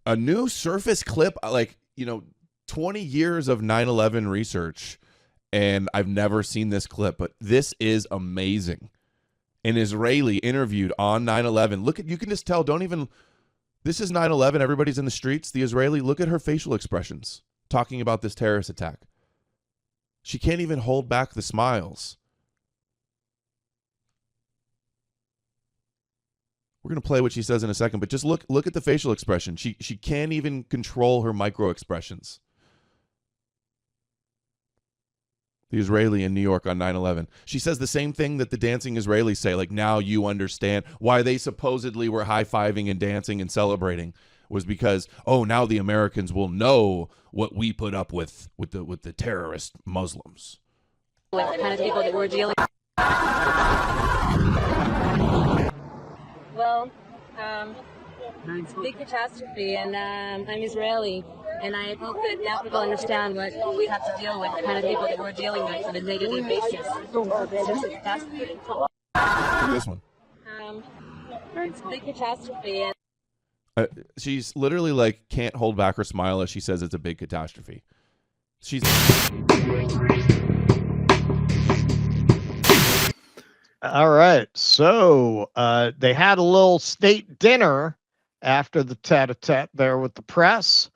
A new surface clip, like, 20 years of 9/11 research, and I've never seen this clip, but this is amazing. An Israeli interviewed on 9/11. You can just tell, this is 9/11, everybody's in the streets. The Israeli, look at her facial expressions talking about this terrorist attack. She can't even hold back the smiles. We're going to play what she says in a second, but just look at the facial expression. She can't even control her micro expressions. The Israeli in New York on 9/11. She says the same thing that the dancing Israelis say, like, now you understand why they supposedly were high-fiving and dancing and celebrating, was because, now the Americans will know what we put up with the terrorist Muslims. With the kind of people that we're dealing with. Well, it's a big catastrophe, and I'm Israeli, and I hope that now people understand what we have to deal with, the kind of people that we're dealing with on a day-to-day basis. It's just a catastrophe. Look at this one. It's a big catastrophe. She's literally like can't hold back her smile as she says it's a big catastrophe. All right. So they had a little state dinner after the tete-a-tete there with the press.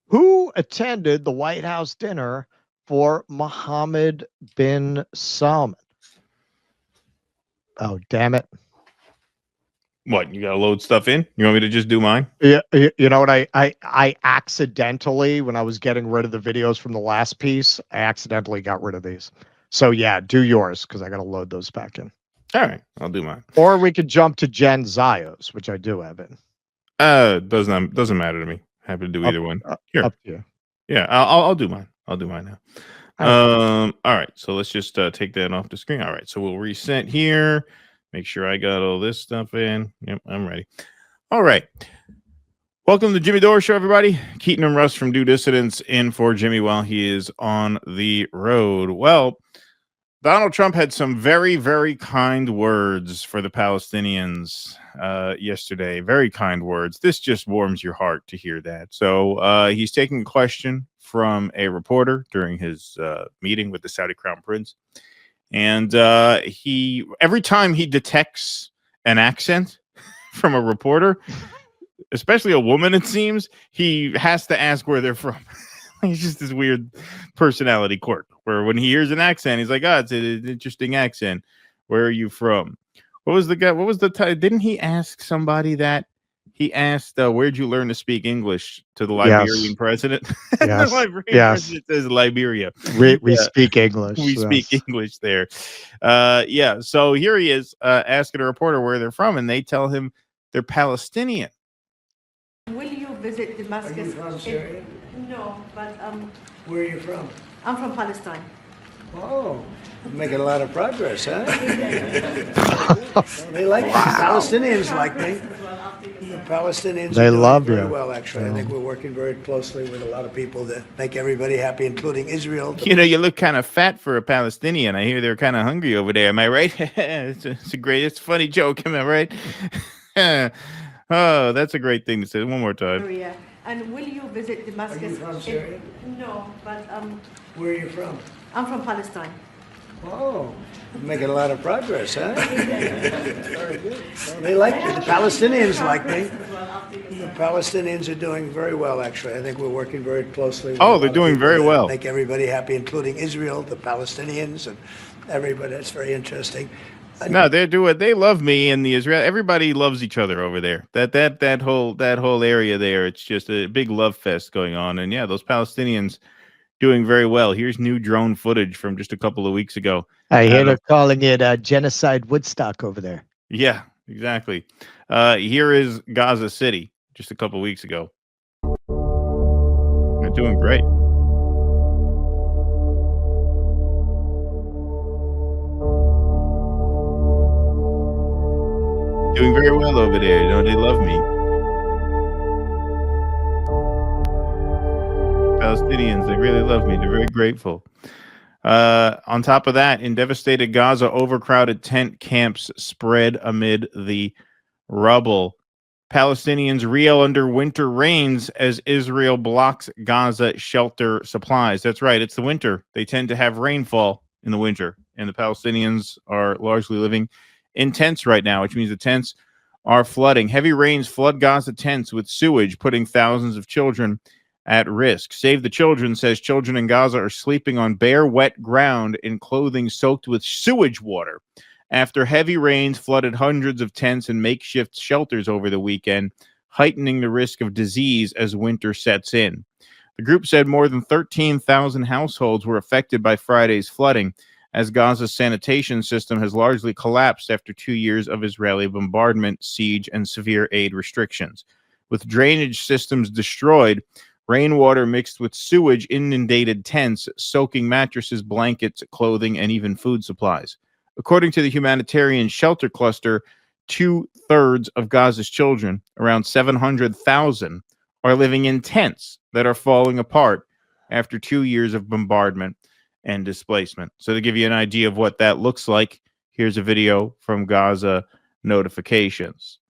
Who attended the White House dinner for Mohammed bin Salman? Oh, damn it. What, you got to load stuff in? You want me to just do mine? Yeah, you know what? I accidentally, when I was getting rid of the videos from the last piece, I accidentally got rid of these. So yeah, do yours because I got to load those back in. All right, I'll do mine. Or we could jump to Jen Zios, which I do have in. Doesn't matter to me. Happy to do either one. Here. Up to you. Yeah, I'll do mine. I'll do mine now. All right, so let's just take that off the screen. All right, so we'll reset here. Make sure I got all this stuff in. Yep, I'm ready. All right. Welcome to the Jimmy Dore Show, everybody. Keaton and Russ from Due Dissidents in for Jimmy while he is on the road. Well, Donald Trump had some very, very kind words for the Palestinians yesterday. Very kind words. This just warms your heart to hear that. So he's taking a question from a reporter during his meeting with the Saudi Crown Prince. And every time he detects an accent from a reporter, especially a woman, it seems, he has to ask where they're from. He's just this weird personality quirk where when he hears an accent, he's like, it's an interesting accent. Where are you from? What was the guy? What was the didn't he ask somebody that? He asked, where'd you learn to speak English to the Liberian president? Yes. The Liberian president says Liberia. We speak English. We speak English there. Yeah. So here he is asking a reporter where they're from, and they tell him they're Palestinian. Will you visit Damascus? Are you from Syria? No, but Where are you from? I'm from Palestine. Oh, you're making a lot of progress, huh? They like me. Palestinians like me. The Palestinians They are doing love very you. well, actually. I think we're working very closely with a lot of people that make everybody happy, including Israel. You know, you look kind of fat for a Palestinian. I hear they're kind of hungry over there. Am I right? It's a funny joke. Am I right? Oh, that's a great thing to say. One more time. Syria. And will you visit Damascus? Are you from Syria? No, but Where are you from? I'm from Palestine. Oh, you're making a lot of progress, huh? Very good. Well, they like me. The Palestinians like me. The Palestinians are doing very well, actually. I think we're working very closely with a lot they're of doing people very that well. make everybody happy, including Israel, the Palestinians, and everybody. That's very interesting. No, they love me and the Israel. Everybody loves each other over there. That whole area there. It's just a big love fest going on. And yeah, those Palestinians doing very well. Here's new drone footage from just a couple of weeks ago. I hear they're calling it genocide Woodstock over there. Yeah, exactly. Here is Gaza City just a couple of weeks ago. They're doing great. Doing very well over there. You know, they love me. Palestinians, they really love me. They're very grateful. On top of that, in devastated Gaza, overcrowded tent camps spread amid the rubble. Palestinians reel under winter rains as Israel blocks Gaza shelter supplies. That's right. It's the winter. They tend to have rainfall in the winter, and the Palestinians are largely living in tents right now, which means the tents are flooding. Heavy rains flood Gaza tents with sewage, putting thousands of children at risk. Save the Children says children in Gaza are sleeping on bare, wet ground in clothing soaked with sewage water after heavy rains flooded hundreds of tents and makeshift shelters over the weekend, heightening the risk of disease as winter sets in. The group said more than 13,000 households were affected by Friday's flooding, as Gaza's sanitation system has largely collapsed after 2 years of Israeli bombardment, siege, and severe aid restrictions. With drainage systems destroyed, rainwater mixed with sewage inundated tents, soaking mattresses, blankets, clothing, and even food supplies. According to the humanitarian shelter cluster, 2/3 of Gaza's children, around 700,000, are living in tents that are falling apart after 2 years of bombardment and displacement. So to give you an idea of what that looks like, here's a video from Gaza notifications.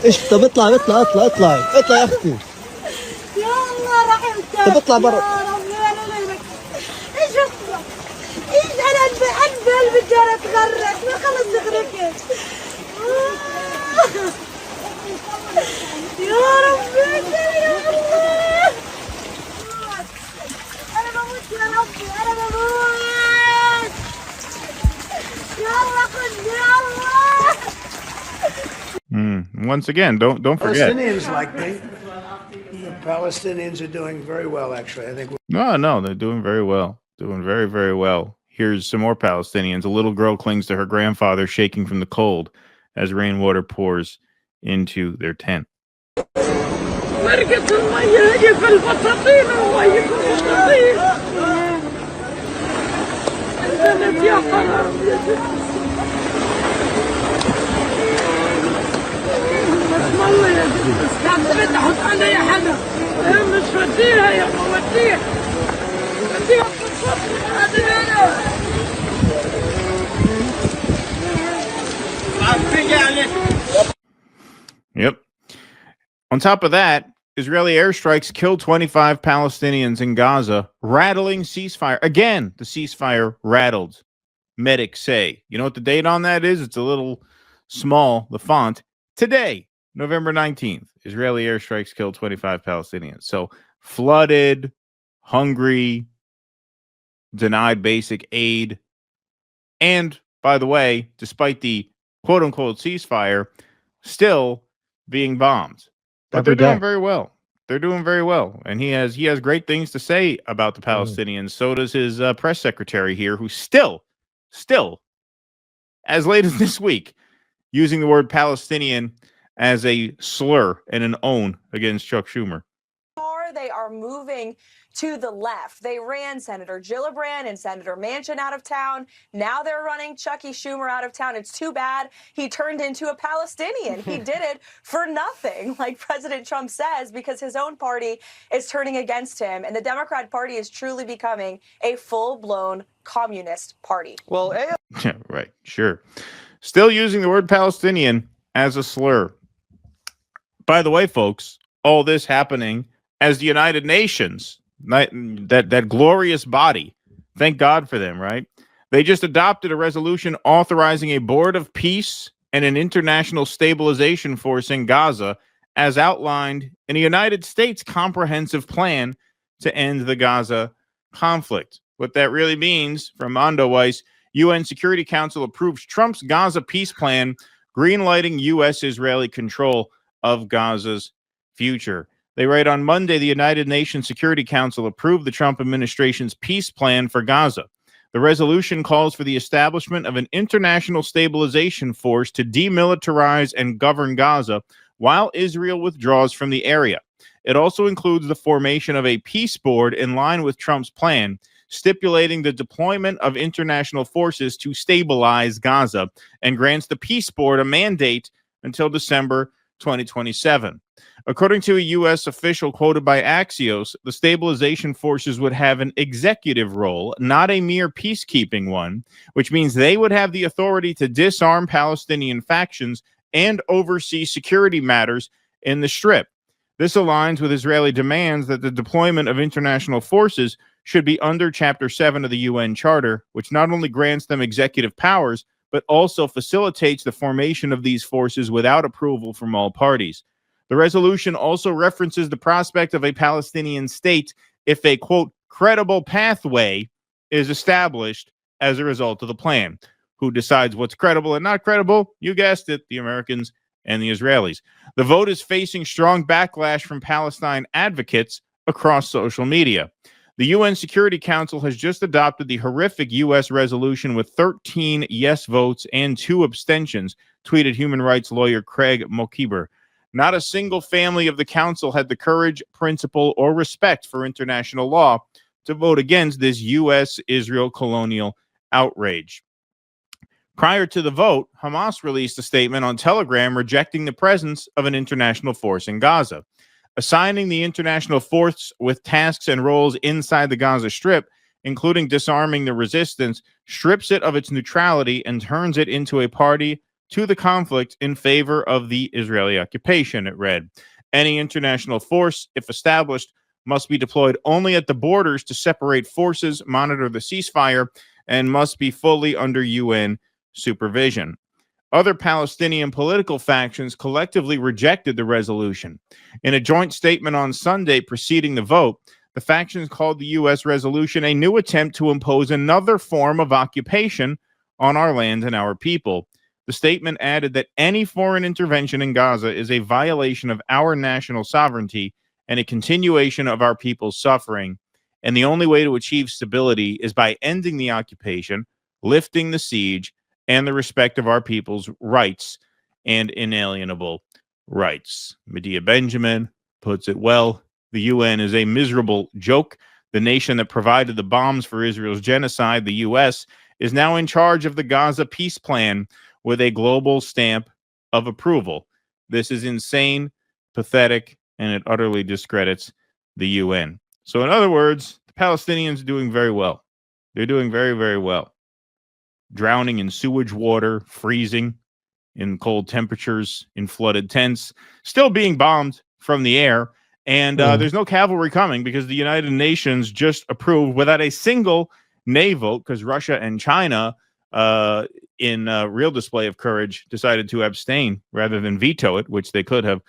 ايش طب اطلع اطلع اطلع اطلع اطلع يا اختي يا الله رحمتك طب اطلع برا ايش اطلع ايش انا قلبي الجارة تغرق ما خلص غرقت يا ربي يا الله انا بموت يا ربي انا بموت يا الله خذني يا الله. Once again, don't forget. Palestinians like me. The Palestinians are doing very well, actually. I think. No, they're doing very well. Doing very, very well. Here's some more Palestinians. A little girl clings to her grandfather, shaking from the cold as rainwater pours into their tent. Yep. On top of that, Israeli airstrikes killed 25 Palestinians in Gaza, rattling ceasefire. Again, the ceasefire rattled. Medics say. You know what the date on that is? It's a little small, the font. Today, November 19th, Israeli airstrikes killed 25 Palestinians. So flooded, hungry, denied basic aid. And, by the way, despite the quote-unquote ceasefire, still being bombed. But they're doing very well. They're doing very well. And he has great things to say about the Palestinians. So does his press secretary here, who's still, as late as this week, using the word Palestinian as a slur and an own against Chuck Schumer. They are moving to the left. They ran Senator Gillibrand and Senator Manchin out of town. Now they're running Chucky Schumer out of town. It's too bad he turned into a Palestinian. He did it for nothing, like President Trump says, because his own party is turning against him. And the Democrat Party is truly becoming a full-blown communist party. Well, yeah, right, sure. Still using the word Palestinian as a slur. By the way, folks, all this happening as the United Nations, that glorious body. Thank God for them, right? They just adopted a resolution authorizing a board of peace and an international stabilization force in Gaza, as outlined in a United States comprehensive plan to end the Gaza conflict. What that really means, from Mondo Weiss, UN Security Council approves Trump's Gaza peace plan, greenlighting U.S.-Israeli control of Gaza's future. They write, on Monday, the United Nations Security Council approved the Trump administration's peace plan for Gaza. The resolution calls for the establishment of an international stabilization force to demilitarize and govern Gaza while Israel withdraws from the area. It also includes the formation of a peace board in line with Trump's plan, stipulating the deployment of international forces to stabilize Gaza, and grants the peace board a mandate until December 2027. According to a U.S. official quoted by Axios, the stabilization forces would have an executive role, not a mere peacekeeping one, which means they would have the authority to disarm Palestinian factions and oversee security matters in the Strip. This aligns with Israeli demands that the deployment of international forces should be under Chapter 7 of the UN Charter, which not only grants them executive powers, but also facilitates the formation of these forces without approval from all parties. The resolution also references the prospect of a Palestinian state if a, quote, credible pathway is established as a result of the plan. Who decides what's credible and not credible? You guessed it, the Americans and the Israelis. The vote is facing strong backlash from Palestine advocates across social media. The UN Security Council has just adopted the horrific U.S. resolution with 13 yes votes and 2 abstentions, tweeted human rights lawyer Craig Mokiber. Not a single family of the council had the courage, principle, or respect for international law to vote against this U.S.-Israel colonial outrage. Prior to the vote, Hamas released a statement on Telegram rejecting the presence of an international force in Gaza. Assigning the international force with tasks and roles inside the Gaza Strip, including disarming the resistance, strips it of its neutrality and turns it into a party to the conflict in favor of the Israeli occupation, it read. Any international force, if established, must be deployed only at the borders to separate forces, monitor the ceasefire, and must be fully under UN supervision. Other Palestinian political factions collectively rejected the resolution. In a joint statement on Sunday preceding the vote, the factions called the U.S. resolution a new attempt to impose another form of occupation on our land and our people. The statement added that any foreign intervention in Gaza is a violation of our national sovereignty and a continuation of our people's suffering, and the only way to achieve stability is by ending the occupation, lifting the siege, and the respect of our people's rights and inalienable rights. Medea Benjamin puts it well. The UN is a miserable joke. The nation that provided the bombs for Israel's genocide, the U.S., is now in charge of the Gaza peace plan with a global stamp of approval. This is insane, pathetic, and it utterly discredits the UN. So in other words, the Palestinians are doing very well. They're doing very, very well. Drowning in sewage water, freezing in cold temperatures, in flooded tents, still being bombed from the air. And there's no cavalry coming because the United Nations just approved without a single nay vote, because Russia and China, in a real display of courage, decided to abstain rather than veto it, which they could have.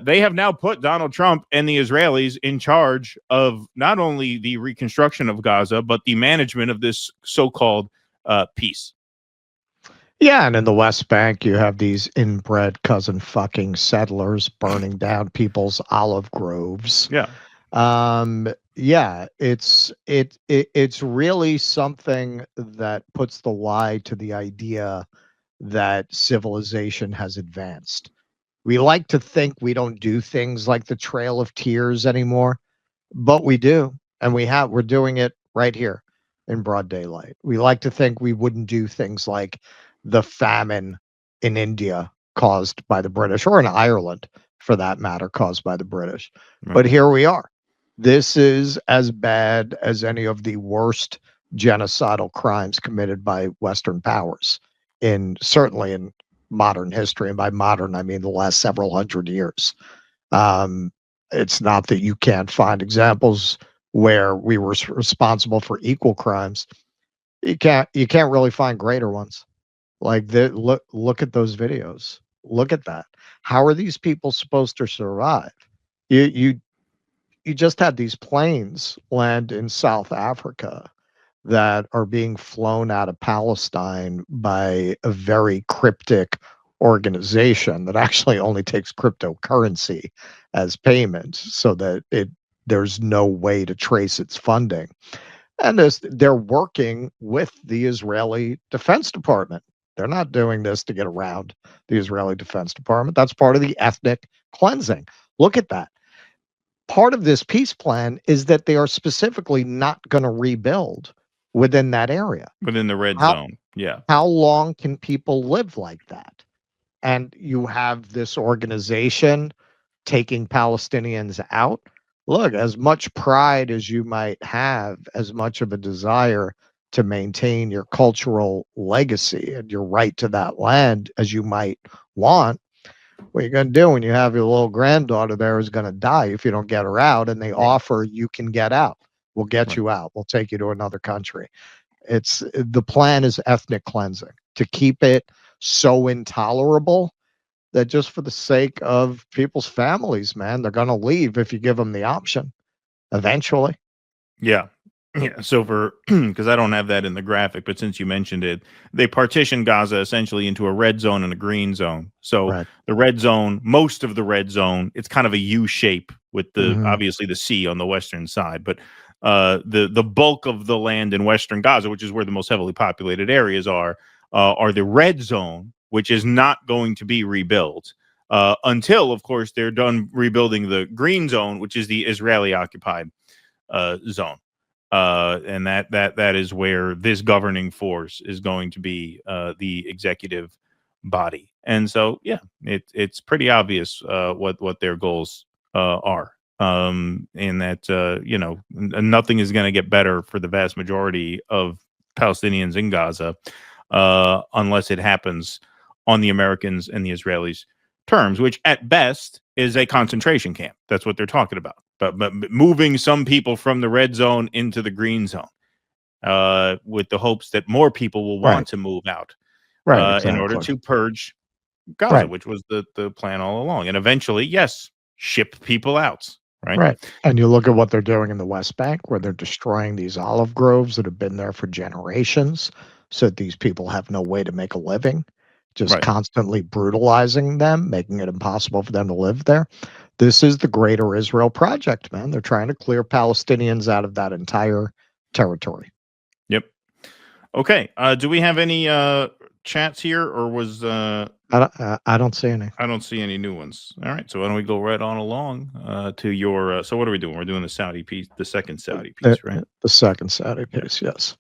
They have now put Donald Trump and the Israelis in charge of not only the reconstruction of Gaza, but the management of this so-called peace. Yeah, and in the West Bank, you have these inbred cousin fucking settlers burning down people's olive groves. Yeah. Yeah, it's really something that puts the lie to the idea that civilization has advanced. We like to think we don't do things like the Trail of Tears anymore, but we do, and we're doing it right here in broad daylight. We like to think we wouldn't do things like the famine in India caused by the British, or in Ireland, for that matter, caused by the British. Right. But here we are. This is as bad as any of the worst genocidal crimes committed by Western powers, certainly in modern history. And by modern, I mean the last several hundred years. It's not that you can't find examples where we were responsible for equal crimes. You can't really find greater ones. Like look at those videos. Look at that. How are these people supposed to survive? You just had these planes land in South Africa that are being flown out of Palestine by a very cryptic organization that actually only takes cryptocurrency as payment, so that there's no way to trace its funding. And they're working with the Israeli Defense Department. They're not doing this to get around the Israeli Defense Department. That's part of the ethnic cleansing. Look at that. Part of this peace plan is that they are specifically not going to rebuild within that area. Within the red zone. Yeah. How long can people live like that? and you have this organization taking Palestinians out. Look, as much pride as you might have, as much of a desire to maintain your cultural legacy and your right to that land as you might want, what are you going to do when you have your little granddaughter there who's going to die if you don't get her out, and they offer you can get out? We'll get you out. We'll take you to another country. The plan is ethnic cleansing to keep it so intolerable that just for the sake of people's families, man, they're going to leave if you give them the option eventually. Yeah. Yeah. So because I don't have that in the graphic, but since you mentioned it, they partitioned Gaza essentially into a red zone and a green zone. So the red zone, most of the red zone, it's kind of a U shape with the obviously the sea on the western side, but the bulk of the land in western Gaza, which is where the most heavily populated areas are the red zone, which is not going to be rebuilt until, of course, they're done rebuilding the green zone, which is the Israeli occupied zone. And that is where this governing force is going to be the executive body. And so, yeah, it's pretty obvious what their goals are. In that, nothing is going to get better for the vast majority of Palestinians in Gaza unless it happens on the Americans and the Israelis' terms, which at best is a concentration camp. That's what they're talking about. But moving some people from the red zone into the green zone with the hopes that more people will want to move out in order to purge Gaza, which was the plan all along. And eventually, yes, ship people out. Right. And you look at what they're doing in the West Bank, where they're destroying these olive groves that have been there for generations, so that these people have no way to make a living, just constantly brutalizing them, making it impossible for them to live there. This is the Greater Israel Project, man. They're trying to clear Palestinians out of that entire territory. Yep. Okay. Do we have any chats here, or was I don't see any. I don't see any new ones. All right. So why don't we go right on along to your so what are we doing? We're doing the Saudi piece, the second Saudi piece, right? The second Saudi piece, yes.